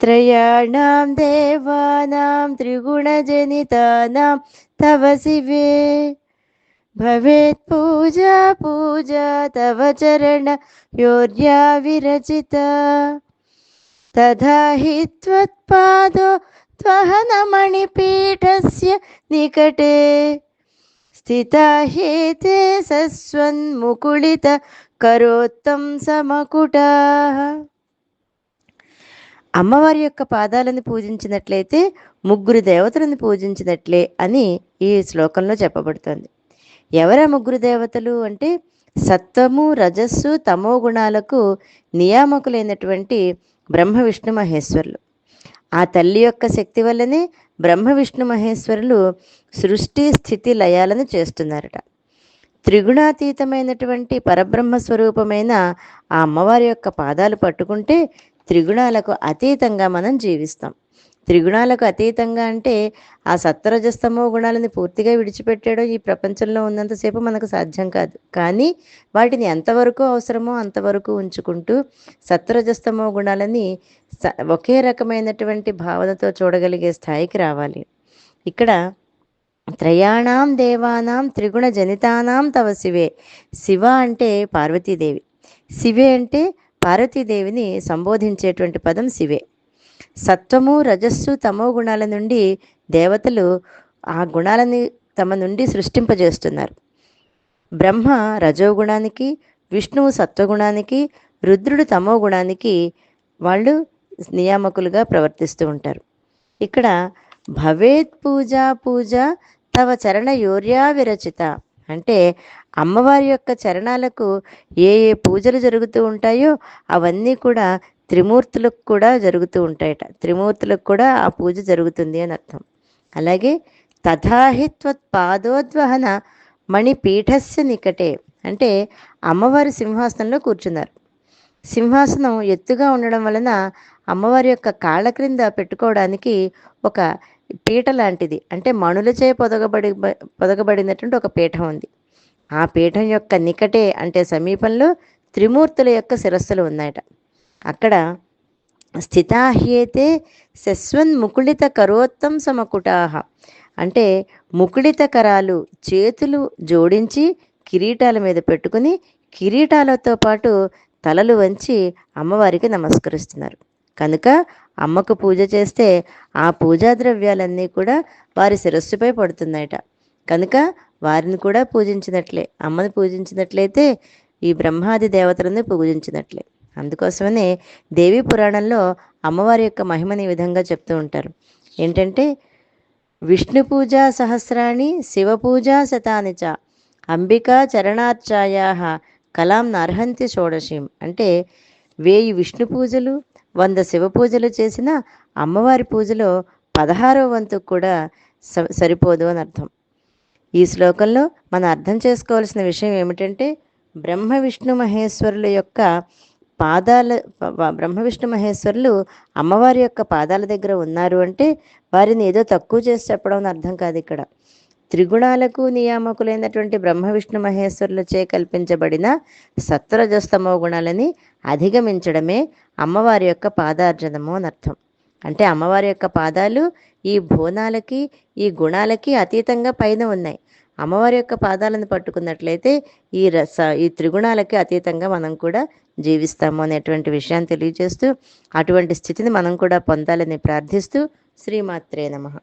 త్రయాణాం దేవానాం త్రిగుణజనితానాం తవ శివే భవేత్ పూజా పూజా తవ చరణ యోర్యా విరచిత తథా హి త్వత్పాదో త్వహనమణిపీఠస్య నికటే స్థితా హేతే సస్వన్ముకుళిత కరోత్తం సమకుటాః. అమ్మవారి యొక్క పాదాలను పూజించినట్లయితే ముగ్గురు దేవతలను పూజించినట్లే అని ఈ శ్లోకంలో చెప్పబడుతోంది. ఎవరా ముగ్గురు దేవతలు అంటే సత్వము, రజస్సు, తమో గుణాలకు నియామకులైనటువంటి బ్రహ్మ విష్ణు మహేశ్వరులు. ఆ తల్లి యొక్క శక్తి వల్లనే బ్రహ్మ విష్ణు మహేశ్వరులు సృష్టి స్థితి లయాలను చేస్తున్నారట. త్రిగుణాతీతమైనటువంటి పరబ్రహ్మ స్వరూపమైన ఆ అమ్మవారి యొక్క పాదాలు పట్టుకుంటే త్రిగుణాలకు అతీతంగా మనం జీవిస్తాం. త్రిగుణాలకు అతీతంగా అంటే ఆ సత్వరజస్తమో గుణాలని పూర్తిగా విడిచిపెట్టడం ఈ ప్రపంచంలో ఉన్నంతసేపు మనకు సాధ్యం కాదు. కానీ వాటిని ఎంతవరకు అవసరమో అంతవరకు ఉంచుకుంటూ సత్వరజస్తమో గుణాలని ఒకే రకమైనటువంటి భావనతో చూడగలిగే స్థాయికి రావాలి. ఇక్కడ త్రయాణాం దేవానాం త్రిగుణ జనితానాం తవ శివే. శివ అంటే పార్వతీదేవి, శివే అంటే పార్వతీదేవిని సంబోధించేటువంటి పదం శివే. సత్వము, రజస్సు, తమో గుణాల నుండి దేవతలు ఆ గుణాలని తమ నుండి సృష్టింపజేస్తున్నారు. బ్రహ్మ రజోగుణానికి, విష్ణువు సత్వగుణానికి, రుద్రుడు తమో గుణానికి వాళ్ళు నియామకులుగా ప్రవర్తిస్తూ ఉంటారు. ఇక్కడ భవేత్ పూజా పూజ తవ చరణ యోర్యా విరచిత అంటే అమ్మవారి యొక్క చరణాలకు ఏ ఏ పూజలు జరుగుతూ ఉంటాయో అవన్నీ కూడా త్రిమూర్తులకు కూడా జరుగుతూ ఉంటాయట. త్రిమూర్తులకు కూడా ఆ పూజ జరుగుతుంది అని అర్థం. అలాగే తథాహి త్వత్పాదోద్వహన మణిపీఠస్య నికటే అంటే అమ్మవారి సింహాసనంలో కూర్చున్నారు. సింహాసనం ఎత్తుగా ఉండడం వలన అమ్మవారి యొక్క కాళ్ళ క్రింద పెట్టుకోవడానికి ఒక పీట లాంటిది అంటే మణులచే పొదగబడినటువంటి ఒక పీఠం ఉంది. ఆ పీఠం యొక్క నికటే అంటే సమీపంలో త్రిమూర్తుల యొక్క శిరస్సులు ఉన్నాయట. అక్కడ స్థితాహ్యేతే శస్వన్ ముకుళిత కరోత్తం సమకుటాహ అంటే ముకుళిత కరాలు చేతులు జోడించి కిరీటాల మీద పెట్టుకుని కిరీటాలతో పాటు తలలు వంచి అమ్మవారికి నమస్కరిస్తున్నారు. కనుక అమ్మకు పూజ చేస్తే ఆ పూజా ద్రవ్యాలన్నీ కూడా వారి శిరస్సుపై పడుతున్నాయట. కనుక వారిని కూడా పూజించినట్లే, అమ్మని పూజించినట్లయితే ఈ బ్రహ్మాది దేవతలను పూజించినట్లే. అందుకోసమనే దేవీ పురాణంలో అమ్మవారి యొక్క మహిమని ఈ విధంగా చెప్తూ ఉంటారు. ఏంటంటే విష్ణు పూజా సహస్రాణి శివ పూజా శతాని చ అంబికా చరణార్చాయా కలాం నర్హంతి షోడశీం అంటే 1000 విష్ణు పూజలు 100 శివ పూజలు చేసిన అమ్మవారి పూజలో 16వ వంతు కూడా సరిపోదు అని అర్థం. ఈ శ్లోకంలో మనం అర్థం చేసుకోవాల్సిన విషయం ఏమిటంటే బ్రహ్మ విష్ణు మహేశ్వరుల యొక్క బ్రహ్మ విష్ణు మహేశ్వరులు అమ్మవారి యొక్క పాదాల దగ్గర ఉన్నారు అంటే వారిని ఏదో తక్కువ చేసి చెప్పడం అని అర్థం కాదు. ఇక్కడ త్రిగుణాలకు నియామకులైనటువంటి బ్రహ్మ విష్ణు మహేశ్వరులచే కల్పించబడిన సత్వరజస్తమో గుణాలని అధిగమించడమే అమ్మవారి యొక్క పాదార్జనము అని అర్థం. అంటే అమ్మవారి యొక్క పాదాలు ఈ భువనాలకి ఈ గుణాలకి అతీతంగా పైన ఉన్నాయి. అమ్మవారి యొక్క పాదాలను పట్టుకున్నట్లయితే ఈ త్రిగుణాలకి అతీతంగా మనం కూడా జీవిస్తాము అనేటువంటి విషయాన్ని తెలియజేస్తూ అటువంటి స్థితిని మనం కూడా పొందాలని ప్రార్థిస్తూ శ్రీమాత్రే నమః.